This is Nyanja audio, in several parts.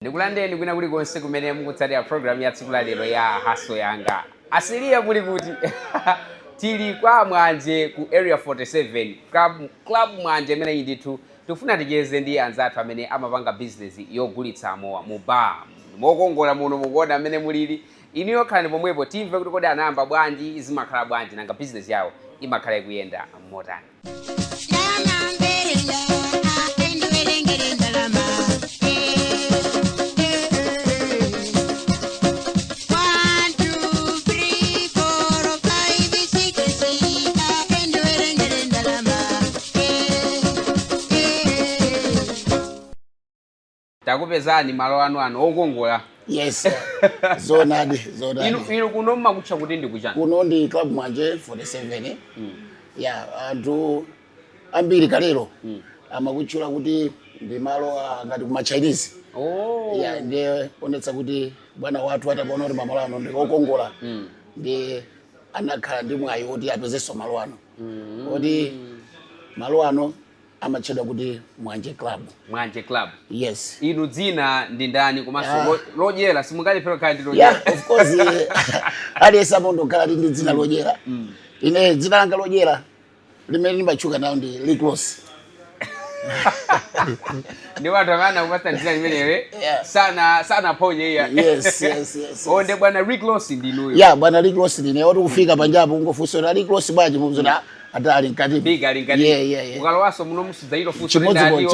Ndikulandeni kwina kuli konse kumene mukutsatira program ya tsiku la lero ya Hustle Yanga. Asiliya muli kuti tili kwa Mwanje ku Area 47 club Mwanje imene ndithu tifuna ticheze ndi anzathu amene amapanga business yogulitsa mowa mu bar. Mokongola muno mukuona amene mulili. Iniyo khalani pomwepo timve kuti kodi anayamba bwanji zimakhala bwanji nanga business yawo imakhala ikuyenda motani. Takupezani malo anu okongola. Yes. Zonadi. Ino kuno makucha kuti ndi kuchana. Kuno ndi club Mwanje 47. Yeah, antu ambiri kalero. Amakuchula kuti ndi malo ngati kuma Chinese. Oh. Yeah, ndiye onetsa kuti bwana watu ataona kuti malo ano ndi okongola. Ndi anakhala ndi mwayi kuti apezeso malo ano. Kuti malo ano amachedwa kuti Mwanje Club. Mwanje Club. Yes. Inu dzina ndi ndani komanso lodyera simungali phero kandi lodyera. lodyera. Yeah, of course. Ali samondo kala ndi dzina lodyera. Ine dzina langa lodyera limene ndimachuka nawo ndi Rickross. Ndi watu amana kupata dzina limenewe sana ponye iya. Yes. Onde bwana Rickross ndi nuyo. Yeah, bwana Rickross ndine watu kufika panjapo ungofunsa na Rickross bwaji mumzona atali nkati. Big ali nkati. Yeah. Ukalowaso muno musidzairo fuso ndani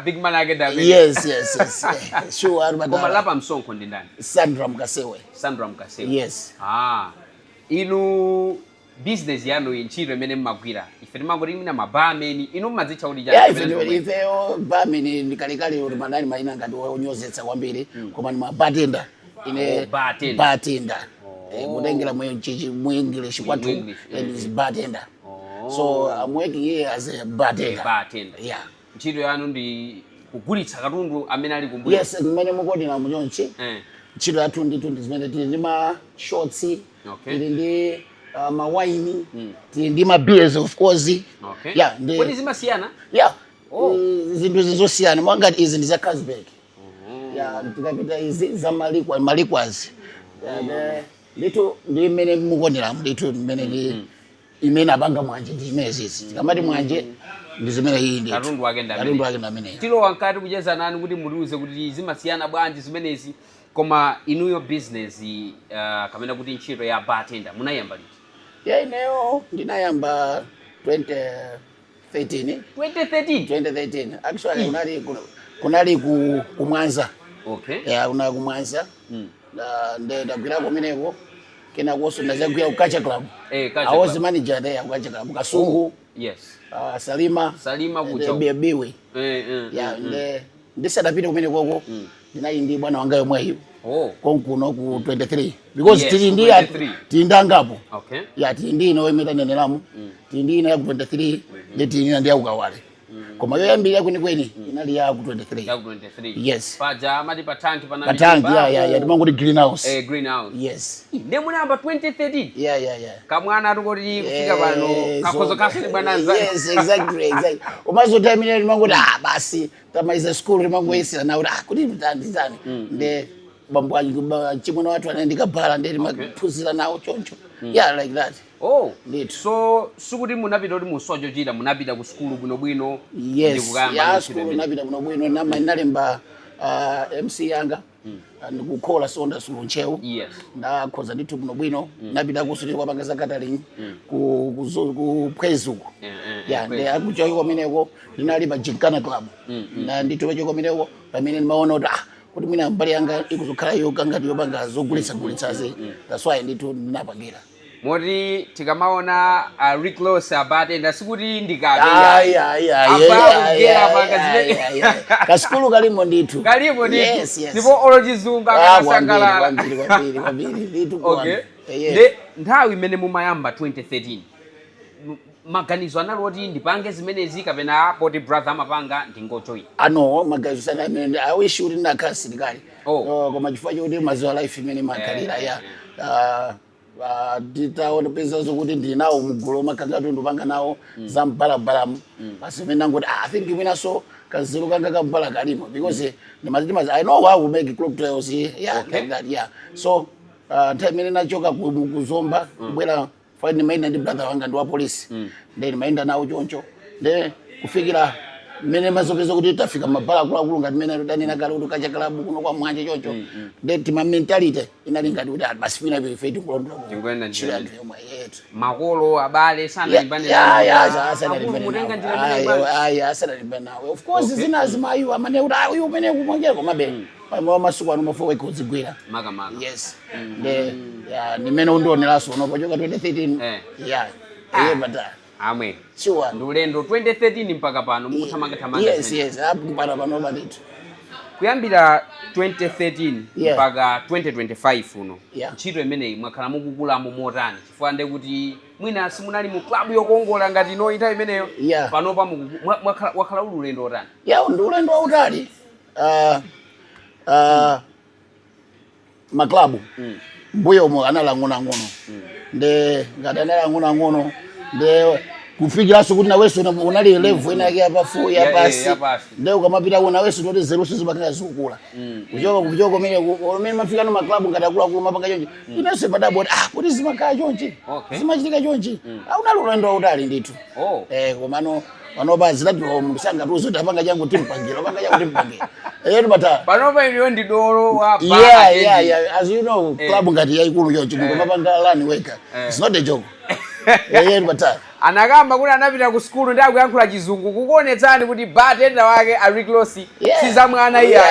big man ake da. Yes. Sure arubada. Koma lapa msonko ndi ndani? Sandra Mkasewe. Yes. Inu business yanu inchiro imene mmagwira. Ife timangoti mina mabameni inu madzicha kuti jana. Yeah, ifeyo bameni ndikalikali uri manani maina ngati onyozetsa kwambiri koma ni bartender. Ine bartender. Kutengera mwe chichi mu English kwatu is bartender. So I'm working here as a bartender. Yeah. Ntchito yanu ndi kugulitsa katundu amene ali kumbuyo. Yes, mmene mukoti na munyonchi. Ntchito yathu ndi zimene tili ndi ma shorts, tili ndi ma wine, tili ndi ma beers of course. Okay. Yeah, kodi zimasiyana? Yeah. Zinthu zizosiyana mwangati izi ndi za Carlsberg. Yeah, tikapita izi za malikwazi. Ndito ndi mmene mukonera ndito mmene ndi imene abanga Mwanje ndi imezi tikamati Mwanje ndi zimene iyi ndi katundu wake ndamene tilo wankati kucheza nani kuti muliuze kuti zimasiyana bwanji zimenezi koma inuyo business kamene kuti ntchito ya bartender munayamba liti? Yeah, ineyo ndinayamba 2013 actually kunali ku Mwanza. Okay. Yeah, kuna ku Mwanza ndagwira kumeneko kena koso ndazagwira ku Culture Club. I was the manager there ku Culture Club Kasungu. Yes. Salima kucha biwi. Yeah, ndisadapita kumene koko ndinali ndi bwana wanga yomweyo. Konkuno ku 23 because tili ndangapo. Okay. Yeah, tili ndi ino imeta nenelamu. Tili ndi ino ya ku 23 ndeti ndi ya ukawale. Koma yoyambira kweni inali ya ku 23. Ya ku 23. Yes. Paja amati patanki panali. Patanki yeah timangoti greenhouse. Greenhouse. Yes. Ndi munayamba 2013. Yeah. Kamwana atukoti kufika pano kakhozo kasuli bwananza. Yes, exactly. Umazo time ine timangoti basi tamaiza school timangoyesera nawo kuti nditandizani. Nde bambo chimwana watu anaendika bhala ndeli maphuzira nawo choncho. Yeah, like that. So sukuti munapita kuti musojo chita munapita ku school bwino. Yes. Yeah, school munapita bwino na nalemba MC yanga ndikukhola sonda sulunchewu. Yes. Ndakhoza ndithu bwino napita kusuli kwa panga zakataling ku Pwezuko. Yeah, ndi akuchoka kumeneko ndinali pa Ginkana Club. Na ndithu pacho kumeneko pamene ndimaona kuti mwina mbali yanga ikuzokhala yoga ngati yopanga zogulitsa. That's why ndithu ndinapangira. Moti tikamaona Rickross bartender sikuti ndikabe kaskulu kalimo ndithu. Ndipo olojizunga akasangalala. Kwambiri. Okay. Nthawi imene mumayamba 2013 maganizo analoti ndipange zimenezi kapena poti brother amapanga ndingojoin ano maganizo sana amene I wish uri nakasilikali koma chifukwa choti maziwa life imene makalira ya titaona pesa zokuti ndinawo mugulu makangatu ndupanga nawo zambalabalamu basi mimi nangoti I think mwina so kazilo kanga kambala kalimo because I know how to make club trials yeah like that yeah so time nachoka kuzomba kubwera fine maina ndi brother wanga ndi wa police then maenda nawo choncho then kufikira mene mazokezo kuti tafika mabala kula ngati mene dani nakala kuti kacha club kuno kwa mwanje choncho then tima mentality inali ngati kuti basi fina be fate kulondola ngwenda njira makolo abale sana libane sana libane of course zinazima ayu amane kuti ayu umene kumongera kwa mabeni masuku ano mafo weko zigwira maga yes nimene undioneraso unopo choka 2013 bata amwe sure ndulendo 2013 mpaka pano mukuthamanga yes hapo para pano badito kuyambira 2013 mpaka 2025 uno ntchito imeneyi mwakhala mukukulamo motani chifukwa nde kuti mwina simunali mu club yokongola ngati ino nthawi imeneyo panopa wakhala ululendo otani ndulendo wautali maklabu mbuyo mo analang'ono nde ngati analang'ono nde kufikiraso kuti naweso unali level inake yapafu yapasi nde ukamapita kuna weso kuti zero sizo bakanga zikukula kuchoka mene mafika no maklabu ngati akulu mapanga chonchi inase padabo kuti zimakaya chonchi zimachitika chonchi unalulendo wautali ndithu komano panopa zilati msanga tuzo tapanga changu timpangira bata panopa iliyo ndi dolo wa as you know club ngati yaikulu chonchi mapanga lani weka it's not a joke bata anakamba kuti anapita ku school ndi akuyankhula chizungu kukuonetsani kuti bartender wake ariklosi siza mwana iya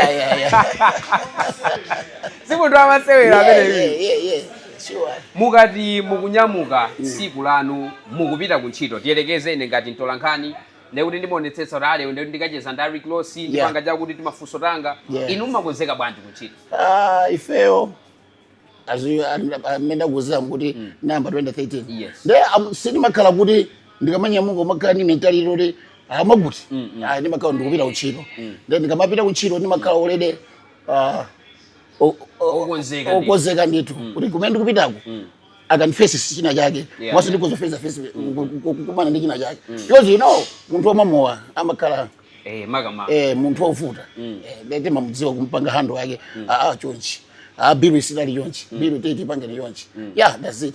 simunthu amasewera amene sure mukati mukunyamuka tsiku lanu mukupita ku ntchito tiyelekeze ine ngati mtolankhani nekuti ndimaonetsetsa kuti lero ndikuti ndikacheza ndi ariklosi ndipanga chakuti timafunso tanga inu mumakonzeka bwanji ku ntchito ifeyo amenda kuziza kuti namba 2013 nde sindimakhala kuti ndikamanyamuka makhala ni mentality kuti amaguti ndimakhala ndikupita kuntchito nde ndikamapita kuntchito ndimakhala olede okonzeka ndithu kuti kumene ndikupitako akanifesi china chake mwaso ndikozofesa face kumana ndi china chake because you know munthu wamamowa amakhala munthu wovuta ndete mamudziwa kumpanga hando yake chonchi biru isidali yonchi biru tete pange ni yonchi that's it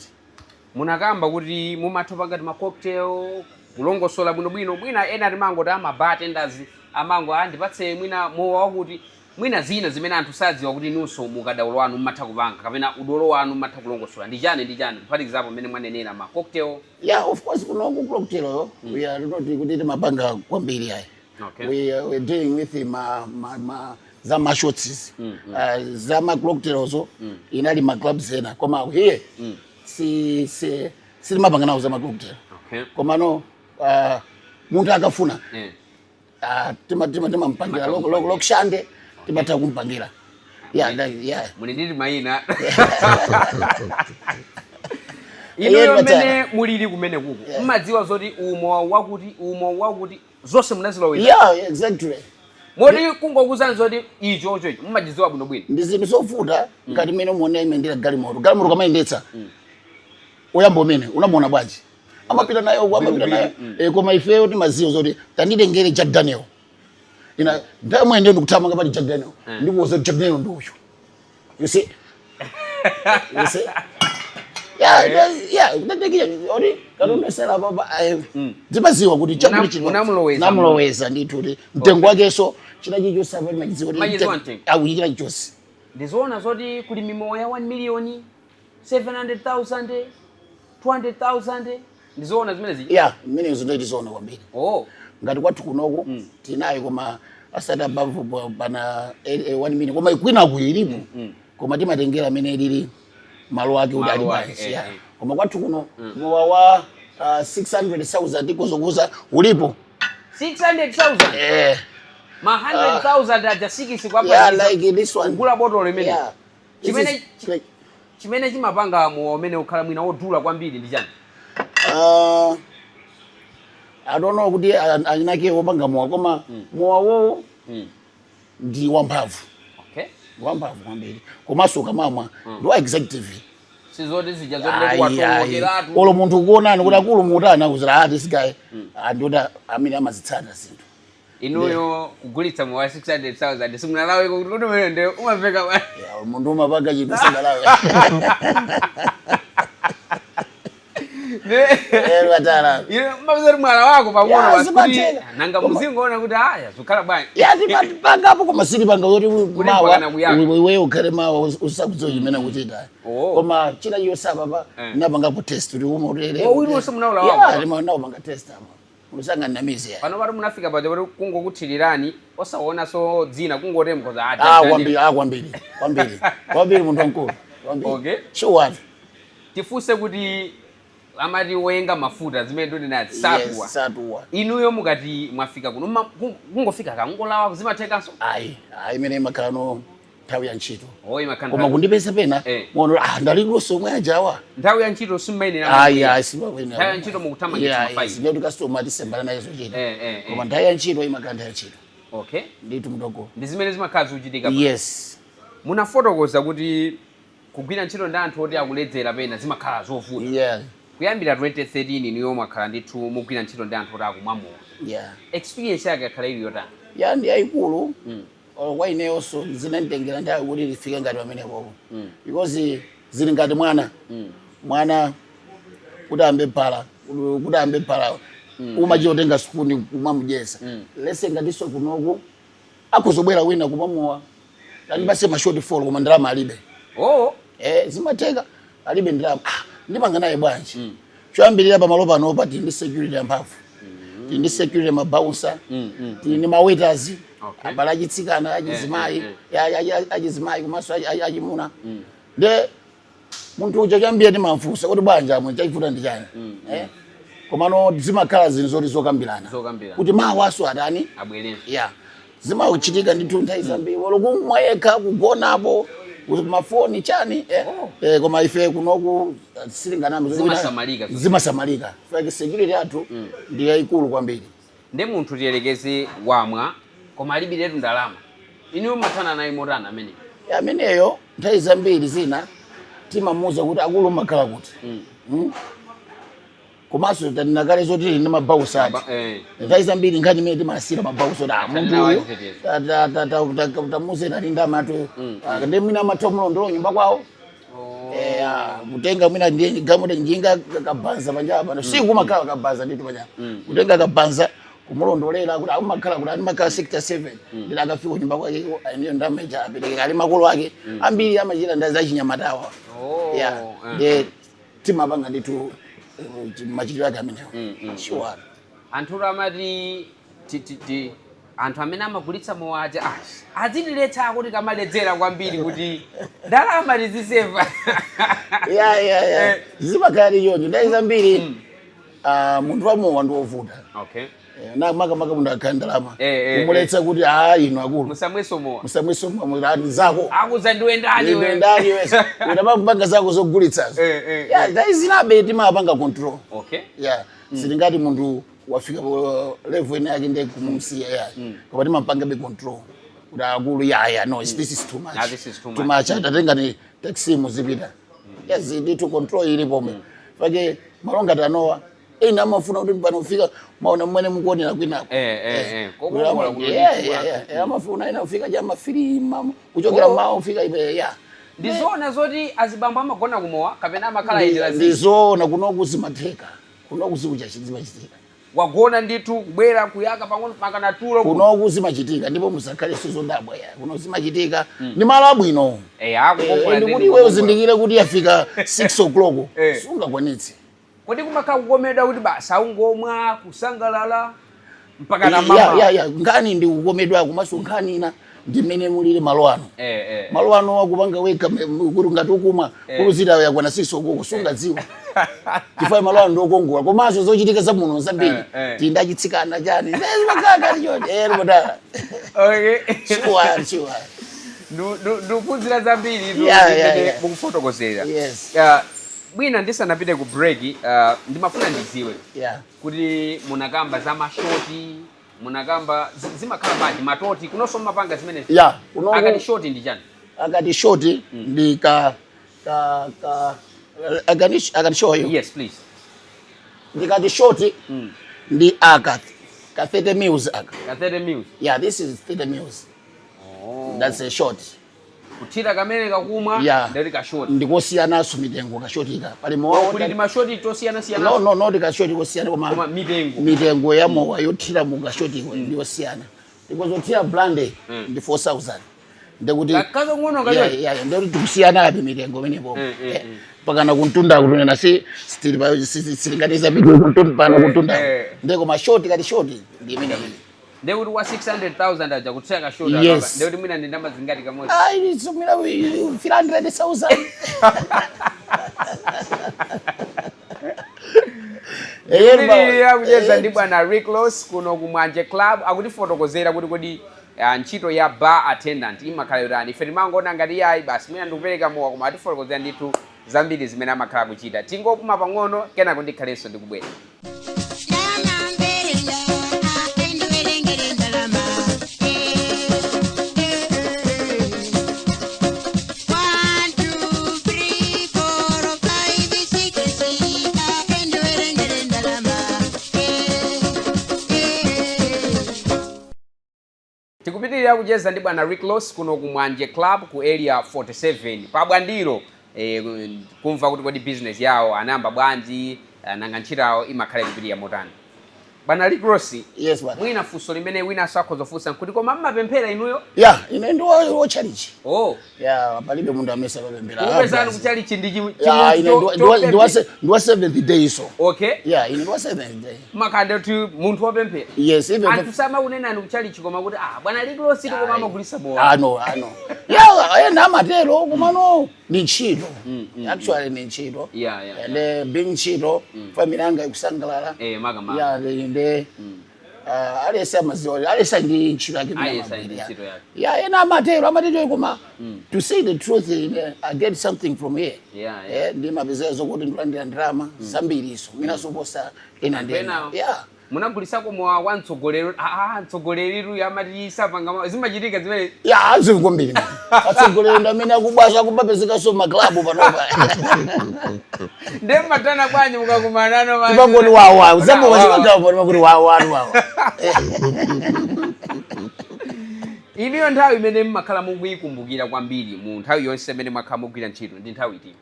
munakamba kuti mumathopanga ti ma cocktail kulongosola bwino mwina ena timango ta ma bartenders amango andipatse mwina mowa wakuti mwina zina zimene anthu sadziwa kuti nunso mukadaulo wanu mmatha kupanga kapena udolo wanu mmatha kulongosola ndi chani for example mmene mwanenera ma cocktail of course kuno ku cocktail we are not kuti timapanga kwambiri ayi we dealing with zama shots zama cocktails inali ma clubs ena koma here si mapanga nawo zama cocktail koma no munthu akafuna tima mpangira lokshande timatha kumpangira muli nditi mayina ino mmene mulili kumene kuko mmadziwa zoti umo wakuti zonse munazilowera exactly moti kungokuzani zoti ichocho mmadziwa bwinobwino ndi zinthu zofuta ngati mmene muone imendera galimoto kamayendetsa oyamba umene unamuona bwanji amapita nayo koma ifeyo timaziwa zoti tanditengere Jack Daniel ina ndamwende ndikuthamanga pali Jack Daniel ndikuwoza Jack Daniel ndi uyu you see ndatekiya ori kalondesera baba zimaziwa kuti chakuli chino namuloweza ndithu kuti mtengo wakeso chinachicho sapa madziwa kuti china chose ndizoona zoti kuli mimoya 1 million 700,000 200,000 ndizoona zimene ziji mmene ndizoona kwambiri ngati kwathu kunoko tinayo koma asada bavu bana 1 million koma kwina kuilipo koma timatengera amene lili malo ake kuti ali basi koma kwathu kuno mowa wa 600,000 ikozokuza ulipo 600,000 ma 100,000 ajasikisi kwa hapa like this one kula bottle limene chimene chimapanga mo amene ukhala mwina wodula kwambiri ndi chani I don't know kuti anake opanga mowa koma mowa wo ndi wamphamvu. Okay. Wamphamvu kwambiri. Komanso kamamwa ndo executive. Sizoti zija zoti kwatokeratu. Olo munthu ukuonana kuti akulu mutana kuzira this guy andoda amene amazitsata zinthu. Inuyo kugulitsa mowa 600,000 simunalawe kuti umene umaveka bwana. Ya munthu umapanga chinthu singalawe. Watala. Mabuzari mwana wako pamoja wasikuti nanga mzingo ona kuti haya zukhala bwana. Yaani panga hapo koma siri panga kuti mawa wewe ukhale mawa usakuzoya imene kuchita. Koma china yosaba pa napanga po test uri umo urere. Wino wose munaula wako. Ya nawo manga test ama. Ulusanga ndamizi ya. Pano bari munafika baje bari kungokuthilirani osaona so dzina kungotembo za ati. Kwambiri munthu wankulu. Okay. Sure what? Tifuse kuti amati wenga mafuta zimene ndoni nati satwa. Yes, satwa. Inuyo mukati mwafika kuno kungofika kangolawa zimathekanso. Ayi mene makano nthawi ya ntchito. Makano. Koma kundipesa pena muono ndaliluso mwe ajawa. Nthawi ya ntchito simaine na. Ayi simaine. Nthawi ya ntchito mukuthamangitsa mafai. Sine tukasitoma tisembana nayo zochita. Koma nthawi ya ntchito imakanda ya ntchito. Okay. Nditu mdogo. Ndi zimene zimakhazi uchitika. Yes. Munafotokoza kuti kugwira ntchito ndi anthu oti akuledzera pena zimakhala zovuta. Yeah. Kuyambira 2013 niyo mwakhala ndithu mugwira ntchito ndi anthu oti akumwamowa. Yeah. Experience yake yakhala ili yotani? Ya ndi yayikulu. Kwa ineyonso zinanditengera nthawi kuti lifike ngati pamene popo. Because zili ngati mwana kuti ambe phala umachotenga spoon kumamujesa. Lese ngatiso kunoku akuzobwera wina kumwamowa. Tani base ma shortfall koma ndalama alibe. Zimateka alibe ndalama. Ndipanga naye bwanji. Choyambirira pa malo pano pati ndi security amphamvu. Ndi security mabouncer. Ndi ma waiters. Abala achitsikana achizimayi, achizimayi komanso achimuna. Nde munthu uja chambira timamfunsa kuti bwanja amwe chachifuta ndi chani. Komano zimakhala zinthu zoti zokambirana. Kuti mawaso atani abwerere. Yeah. Zimauchitika ndithu nthawi zambiri. Walokumwa yekha kugonapo mafoni chani koma ife kunoku silinganamo zimasamalika fake security yathu ndi yayikulu kwambiri. Nde munthu tiyelekeze wamwa koma alibiretu ndalama iniwo mathana naye motana amene ameneyo nthawi zambiri zina timamuza kuti akulu makhala kuti komanso tatinakale zoti ndi mabausa ati nthawi zambiri nkhani imene timasira mabausa oti munthuyo tamuze nati ndamatu ndi mwina amatha mulondolo nyumba kwawo kutenga mwina gamude njinga kabanza panjapa siku makhala kabanza nditu panjapa kutenga kabanza kumulondolera kuti akumakhala kuti alimakhala sector 7 ndila akafika nyumba kwake aniyo ndamaita apereka ali makolo ake ambiri amachita ndazi achinyamatawa ndi timapanga nditu machitiro ake amenewo. Sure. Anthu amati anthu amene amagulitsa mowa aja azidiletsa kuti kamaledzera kwambiri kuti ndalama tiziseva. Zimakhala choncho ndayi zambiri munthu wamowa ndi wovuta. Okay. Maka munthu akhala ndalama kumuletsa kuti ino akulu musamweso mowa mulani zako akuza ndiwendani wese unapanga zako zogulitsazo ndayi zinabe timapanga control. Okay. Silingati munthu wafika level ine yake ndi kumumsiya koma timapanga be control kuti akulu no this is too much. Too much atatenga ni taxi muzipita nditu control ilipo fake malonga tanowa ina amafuna kuti panofika maona mmene mukuonera kwinako amafuna ina ufika jama filima kuchokera mawo ufika ibe ndizona zoti azibambo amagona kumowa kapena amakhala indi lazima ndizona kunoku zimatheka kunoku zimachitika wagona nditu kubwera kuyaka pang'ono pakana tulo kunoku zimachitika ndipo musakhale sizondabwa kuno zimachitika ndi malo abwino ndikuti iwe uzindikire kuti yafika 6 o'clock sungakwanitse kuti kumakhala kukomedwa kuti basa ungomwa kusangalala mpaka na mama ngani ndi kukomedwa kumaso nkhani ina ndimene mulire malo ano malo ano akupanga weka kuti ngati ukumwa kuluzira yakwana 6 o'clock sungadziwa chifukwa malo ano ndokongola komanso zochitika za muno zambiri tindachitsikana chani zimakhala chonje mudala. Okay. Sure. Nduphunzira zambiri mukufotokozera. Yes. Bwina ndisanapite ku break ndimafuna ndiziwe. Yeah. Kuti munakamba za mashoti, munakamba zimakhala bwanji matoti kunonso mapanga zimene. Yeah, akati shoti ndi chani? Akati shoti ndi I can show you. Yes, please. Ndikati shoti ndi ka 30 mils aka. Ka 30 mils. Yeah, this is 30 mils. Oh. That's a short. Kuthira kamene kakumwa ndeli ka short. Ndikosiyana su mitengo ka short ika. Pali mowa kuti ma short tosiyana siyana. No, ndika short kosiyana koma mitengo ya mowa yothira mu ka short iko ndiyosiyana. Ndikozothira blande ndi 4000. Ndikuti kazo ngono ngayo. Yeah, ndikuti kusiyana api mitengo menepo. Pakana kuntunda kunena si silinganiza bidu kuntunda pano kuntunda. Ndeko ma short kati short ndimene. Ndekuti wa 600,000 aja kutseka ka short aka. Ndekuti mwina ndi namba zingati kamodzi. Ai tsumira 300,000. Ya kujeza ndi bwana Rick Ross kuno kumwanje club akutifotokozera kuti kodi ntchito ya bar attendant imakhala yotani. Ife timangoona ngati yayi basi mwina ndikupereka mowa koma atifotokozera ndithu zambiri zimene amakhala kuchita. Tingopuma pang'ono kenako ndikhalenso ndikubwera. Tikupitirira kucheza ndi bwana Rick Ross kuno kumwanje club ku area 47 pabwandiro kumva kuti kodi business yawo anamba bwanji nanga ntchito yawo imakhala kupitirira motani. Bwana Rick Ross. Yes, bwana. Mwina funso limene wina sakhozofunsa kuti koma mmapemphera inuyo? Yeah, ine ndi wo challenge. Oh. Yeah, palibe mundu amesa papemphera. Kupezani ku challenge ndi chimu. Yeah, ine ndi 7th day so. Okay. Yeah, ine ndi 7th day. Makanda tu munthu wapemphera. Yes, even anthu samakunenani ku challenge koma kuti bwana Rick Ross koma amagulisa mowa. No. Yeah, ena amatero kumano ni ntchito. Actually ni ntchito. Yeah. And being ntchito family yanga ikusangalala. Magama. Yeah, inde alesa mazoli alesa ndi ntchito yake yeah ena amatero koma to say the truth I get something from here. Yeah ndi mabizezo kuti ndilandira drama zambiri iso mina soposa ena ndena. Yeah munagulisako mwa wantsogolero ntsogoleriru yamati sapanga zimachitika zimene azikombiri atsogolero ndamene akubasha kubapezeka so maklabu panopa ndematana bwanyi mukakumanano manje tipangoni wawa uzambo wachikagawa pano kuti wawa iliyo nthawi imene mmakhala mukuyikumbukira kwambiri mu nthawi yonse imene mwakhala mukugwira ntchito ndi nthawi iti?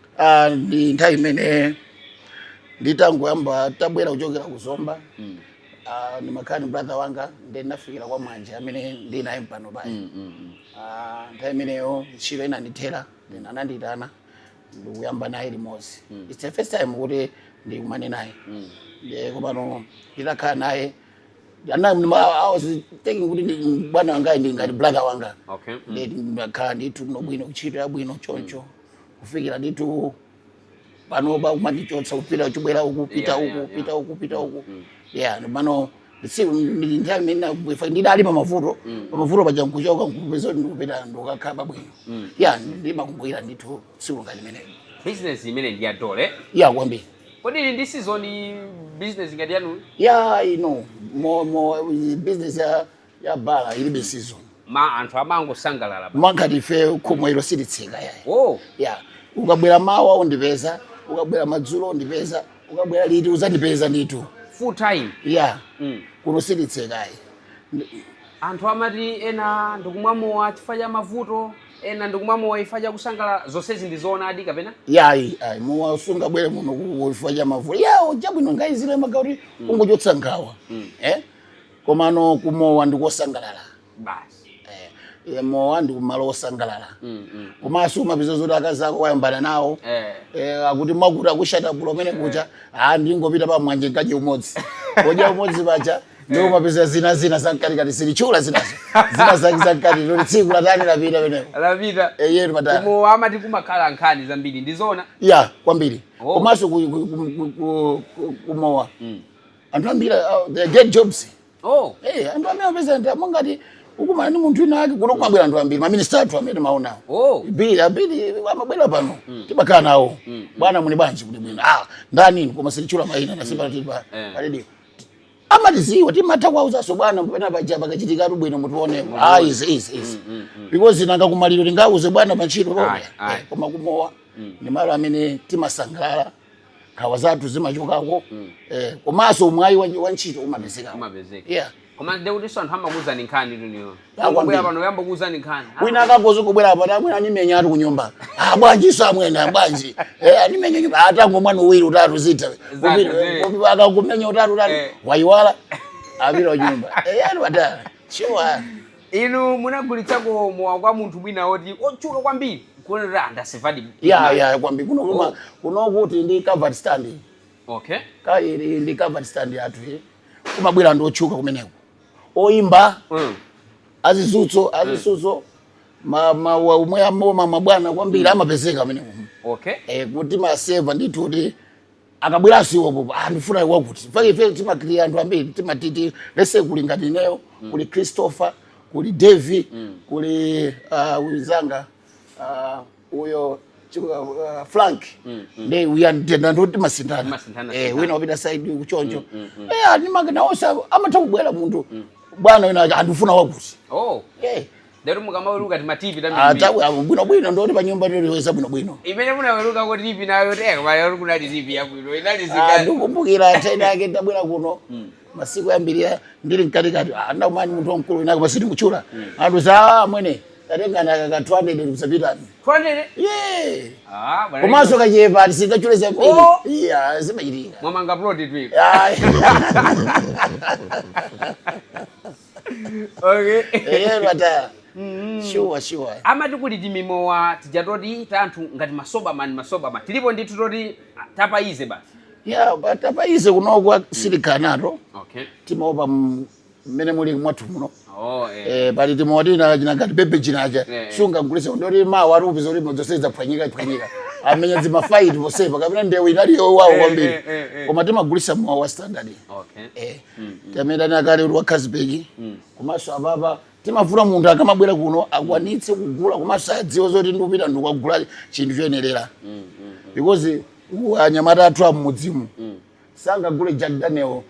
Ndi nthawi imene nditangoyamba tabwera kuchokera kuzomba. Ni makani brother wanga ndinafikira kwa mwanje amene ndinaye pano baya. Nthawi imeneyo ntchito inandithera ananditana ndikuyamba naye limodzi. It's the first time kuti ndikumane naye. Komano ndinakhala naye I was thinking kuti bwana wanga ndingati brother wanga. Okay. Ndakhala ndithu bwino kuchito yabwino choncho kufikira ndithu panopa kumandichotsa kupita uchibwera uku pita uku. Yeah, mano nthawi imene ndidali pamavuto paja nkuchoka nkupeza ndikupita ndokakhala bwino. Yeah, ndimakumbukira ndithu tsiku ngati limenelo. Business imene ndi ya dole? Yeah, kwambiri. Kodi ili ndi season business ngati yanu? Yeah, more business ya bala ilibe season. Anthu amangosangalala. Mangati ife khomwero silitsika yayi. Oh. Yeah, ukabwera mawa undipeza, ukabwera madzulo undipeza, ukabwera liti uzandipeza ndithu. Full time. Yeah. Kuno silitsekayi. Anthu amati ena ndikumwamowa chifukwa cha mavuto, ena ndikumwamowa chifukwa cha kusangala zonsezi ndi zoonadi kapena? Ayi, mowa sungabwere muno chifukwa cha mavuto. Yeah, chabwino ngayizire magauti ungochotsa nkhawa. Komano kumowa ndikosangalala. Basi. Mowa ndikumalo osangalala. Komanso mabizo zoti akazako wayambana nawo. Akuti makuti akushata bwino mene kucha ndingopita pa mwanje ngaje umodzi. Koja umodzi pacha ndo mabizo zina zankalikati silichula zinazo. Zina zankati ndo tsiku latani lapita meneko. Lapita. Yeru matani. Kumowa amati kumakhala nkhani zambiri ndizona? Yeah, kwambiri. Komanso kumowa. Anthu ambiri they get jobs. Oh. Anthu amene apeza ndamongati ukumana ni munthu inake kuno kumabwera anthu ambiri maminista athu amene maona ambiri amabwera pano tibakhala nawo bwana muni bwanji kuti bwino ndani koma silichula mayina nasimba tipa radio amatiziwa timatha kwauzaso bwana pena pajaba kachitikatu bwino mutione is because nanga kumaliro tingauze bwana machiro koma kumowa ni malo amene timasangalala khawa zathu zimachokako komanso umwayi wa ntchito umapezeka koma ndeuti anthu amakuwuzani nkhani luniyo akubwera pano yamba kuwuzani nkhani wina akagoza kubwera pano amwene animenya atu kunyumba bwanji samwene bwanji animenya nyumba atango mwana uwiri utatu zita akakumenya utatu wayiwala apita nyumba yani watala chiwa inu munagulitsako mowa kwa munthu mwina oti otchuka kwambiri kuonera andasevadi kwambiri kuno kuti ndi covered stand ndi covered stand athu kumabwera ndi otchuka kumeneko oimba azisuzo mabwana kwambiri amapezeka ameneko kuti maseva ndithu kuti akabweraso iwo popo ndifuna wakuti ife timakiriya anthu ambiri timatiti lese kuli ngati ineyo kuli Christopher kuli Davy kuli wizanga uyo Frank ndi uyandenda ndoti masindana wina wapita side kuchonjo nimangena osa amatha kubwera munthu bwana wina andifuna wakuti Ndero mukamaweruka ti mativi tambi. Bwino ndoti pa nyumba ndiweza bwino. Imene munaweruka ko TV nayo teka bali kuna TV yabwino. Inali zingani. Ndikumbukira tena yake tabwera kuno. Masiku yambiriya ndili mkatikati ndamani munthu omkulu inako basiti kuchula. Anthu za mwene tatenga na 200 kusapita. 200? Bwana. Komanso kachepa tisikachuleza mbili. Zimachitika. Mwamanga upload tu. Okay. Bata. Sure. Amati kuti timimowa tijatoti tanthu ngati masoba man tilipo ndithu toti tapaize basi. But tapaize kunoko silikanato. Timopa mmene muli mwathu muno. Pali timoti na ngati bebe chinacha sunga ngulisa ndoti mawa arupi zoti mozoseza phwanyika amenya zima fight posepa kapena ndewe inaliyo wawo kwambiri koma timagulisa mwa wa standard tamenda nakale wa Kazbegi komanso ababa timafuna munthu akamabwera kuno akwanitse kugula komanso adziwe zoti ndikupita ndikugula chinthu choyenerera because anyamata athu amudzimu sangagule Jack Daniel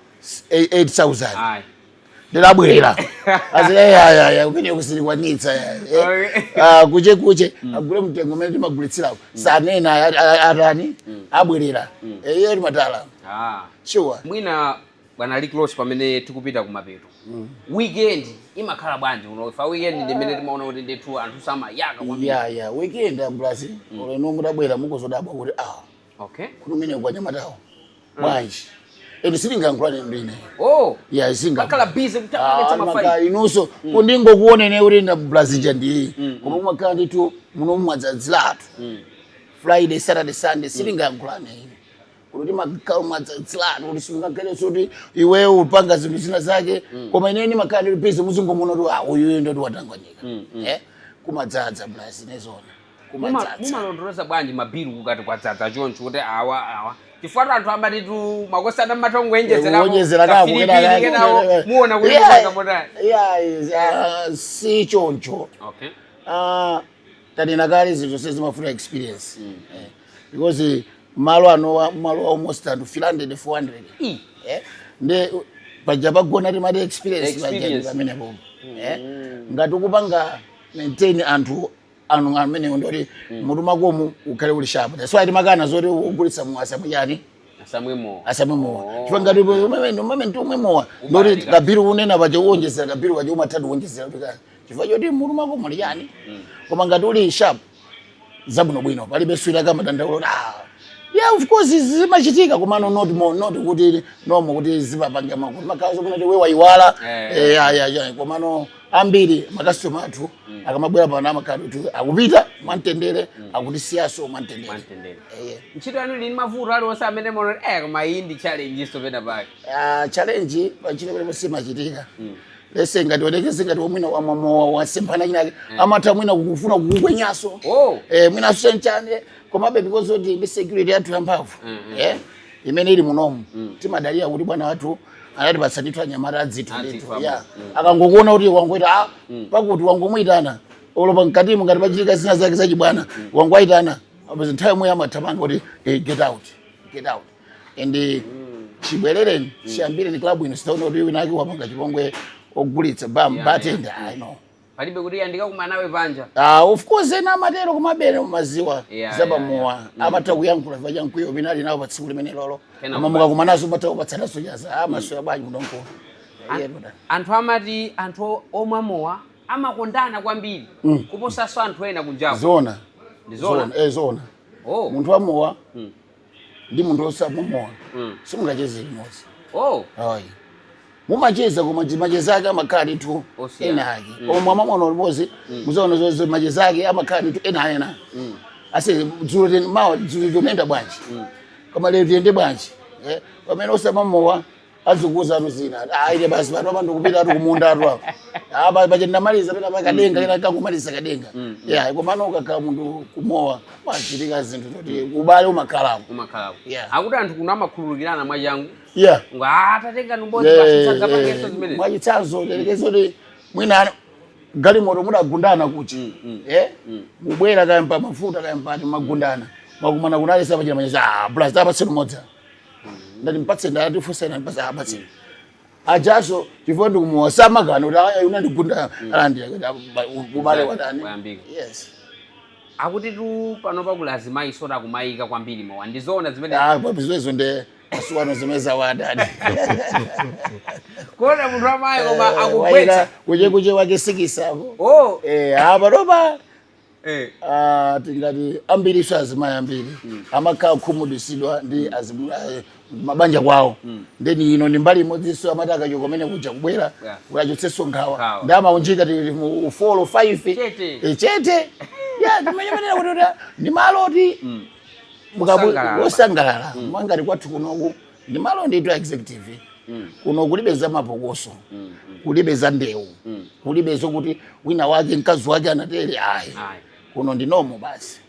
8000 ndilabwera aziyaya upite kusilikwanitsa kuche agule mtengo umene timagulitsirawo sanena atani abwerera iye limatala sure mwina bwana Close pamene tikupita kumapeto weekend imakhala bwanji unofa weekend ndimene timaona kuti ndithu anthu samayaka kwambiri weekend ambrasi oleno mutabwera mukozodabwa kuti kuti umene kwanyamatawo bwanji silingankhulane ndine singa akala busy kutamanga mafaili inonso kundingo kuonene uri na Brazil ndi koma umakhala nditu muno mwadzadzilatu Friday Saturday Sunday silingankhulane kuti makao mwadzadzilatu kuti singakale soti iwe upanga zinthu zina zake koma ineni makhala ndi busy muzingomona kuti uyu ndo watanganyika kumadzadza Brazil nezona mumalondoloza bwanji mabiru kukati kwadzadza choncho kuti awa chifukwa anthu ambati tu makosana matongwenjezera kapo muona kuti mukakabonani si choncho tanena kale zinthu sezimafuna experience because malo almost anthu 300-400 nde paja pagona timati experience pamenepo ngati ukupanga maintain anthu amene ndoti mutu makomu ukhale uli sharp that's why timakana zoti ugulitsa muasamuyani asamwemo chifukwa ngati moment umwemowa ndoti kabiru unena paja uwonjezera kabiru paja umatatu uwonjezera chifukwa choti mutu makomu ali yani koma ngati uli sharp zabwinobwino palibe swira kama dandaula of course zimachitika koma not kuti nomo kuti zipapangira makuti makazo kuti wewe waiwala koma ambiri makasitoma athu akamabwera pano amakhala kuti akupita mwamtendere akutisiyaso mwamtendere ntchito yanu lini mavuto aliwonse amene mono koma iyi ndi challenge iso pena pake challenge pachito pene simachitika lese ngati wadekeze ngati mwina wasemphana chinake amatha mwina kufuna kukwenyaso mwina senchane komabe because of the security yathu yamphamvu imene ili munomu timadalira kuti bwana wathu anatipatsa ndithu anyamata adzithu ndithu ya akangokuona kuti wangoita pakuti wangomuyitana olopa mkatimo ngati pachitika zina zake zachibwana wangwayitana apeza nthawi imwe amathamanga kuti get out and chibwerereni chiyambire ni club ino sitaona kuti wina ake wapanga chipongwe ogulitsa batenda I know palibe kuti yandika kumanawe panja of course ena amatero kumabere mumaziwa zapamowa amatha kuyankhula vachankuyo pinali nawo pa tsiku limene lolo amamuka kumanazo matha kupatsanaso chaza amasoya bwanji kunonko anthu amati anthu omwe amowa amakondana kwambiri kuposaso anthu ena kunjapo zona oh munthu amowa ndi munthu osamomowa simungacheze limodzi ayi mumacheza koma macheza ake amakhala ndithu ena ake koma mwamamona limodzi muzaona zonse macheza ake amakhala ndithu ena ase dzulo mawa dzulo nenda bwanji koma lero tiyende bwanji pamene osamamowa azikuza anu zina ile basi vanhu vanhu kupita ari kumunda ari apa pachenda maliza pena pakadenga ina kangomaliza kadenga komano ukakhala munthu kumowa wachitika zinthu kuti ubale umakhalako akuti anthu kuno amakhululukirana mwachangu atatenga numbodzi pasitsanza pakeso zimene mwachitsanzo telekezo kuti mwina galimoto mudagundana kuti mubwera kayamba mafuta kayambati magundana makumana kunalisa pachina manyeza plus apatseni modza ndati mpatse ndati fusena mpatse apatseni ajaso chifukwa ndikumuwasa magano kuti aya unandigunda alandi ubale watani yes akuti tu pano pakulazima isota kumayika kwambiri mawa ndizoona zimene pabizoezo nde asuwano zimeza wadadi kuona munthu amayi koma akugwetsa kuche wake sikisako apa topa tingati ambiri so azimayi ambiri amakhala kukhumudwitsidwa ndi mabanja kwawo ndeni ino ndi mbali imodzinso amati akachoka kumene kuja kubwera ukachotsenso nkhawa ndi amaunjika tili mu 4 or 5 chete timenyemenera kuti ndi maloti wosangalala mangati kwathu kunoku ndi malo ndithu executive kuno kulibe za mapokoso kulibe za ndewu kulibe zokuti wina wake mkazi wake anatere ayi kuno ndi nomo basi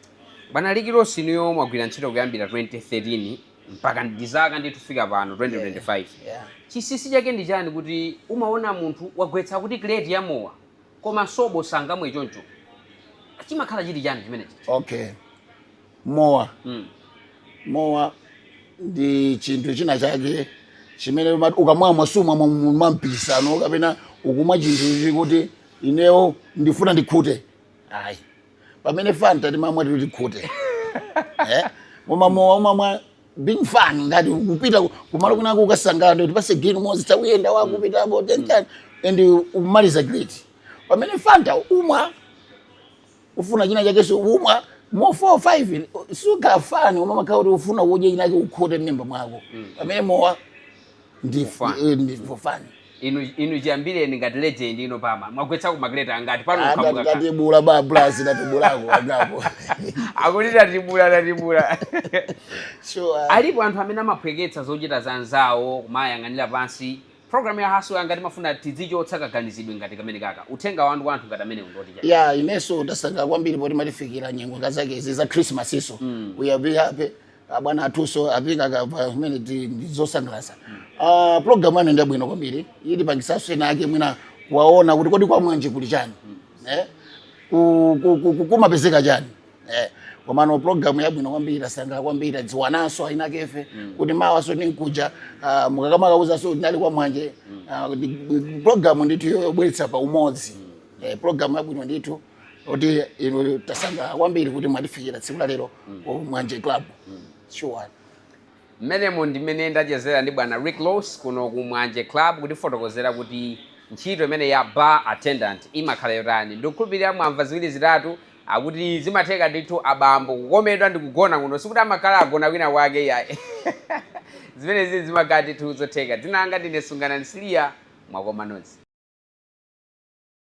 bana likilosi niyo mwagwira ntchito kuyambira 2013 mpaka ndizaka nditufika pano 2025 chisisi chake ndi chani kuti umaona munthu wagwetsa kuti kredi ya mowa koma sobo sangamwe choncho chimakhala chili chani chimenechi okay mowa ndi chinthu china chake chimene ukamwa masuma mwampikisano kapena ukumwa chinthu chikuti ineyo ndifuna ndikhute ayi pamene fanta timamwa tikhute umamwa being fun ngati kupita kumalo kunako ukasangana ndi pase green mozi tawiyenda wakupita abo and umaliza great pamene fanta umwa ufuna china chake so umwa mo 4 5 suka fun umamakhala kuti ufuna udye inake ukhute mmimba mwako pamene mowa ndi fun inu chiyambireni ngati legend ino pama mwagwetsa kumakreta angati pano ukhamuka ngati bula ba plus na tibulako angapo akulita tibula sure alipo anthu amene amaphweketsa zochita zanzawo kumayang'anira pansi program ya Hustle ngati mafuna tidzichotsa kaganizidwe ngati kamene kaka uthenga wandu wanthu ngati amene undoti ineso ndasangalala kwambiri poti matifikira nyengo ngazake izi za Christmas iso we are very happy bwana atuso apinga pamene ndizosangalatsa program ino ndi bwino kwambiri ili pangisaso ena ake mwina waona kuti kodi kwa mwanje kuli chani kumapezeka chani komano program yabwino kwambiri ndasangalala kwambiri dziwanaso aina kefe kuti mawaso ninkuja mukakamauza so ndali kwa mwanje program ndithu yobweretsa pa umodzi program yabwino ndithu kuti ino tasangalala kwambiri kuti mwatifikira tsiku la lero Mwanje Club sure mmenemo ndimene ndachezera ndi bwana Rick Loss kuno ku Mwanje Club kuti fotokozera kuti ntchito imene ya bar attendant imakhala yotani ndikukhulupirira mwamva ziwiri zitatu akuti zimatheka ndithu abambo kukomedwa ndi kugona kuno sikuti amakhala agona wina wake yayi zimene zimakati tizotheka dzina anga ndine Sungana Nsiliya mwakoma nonse.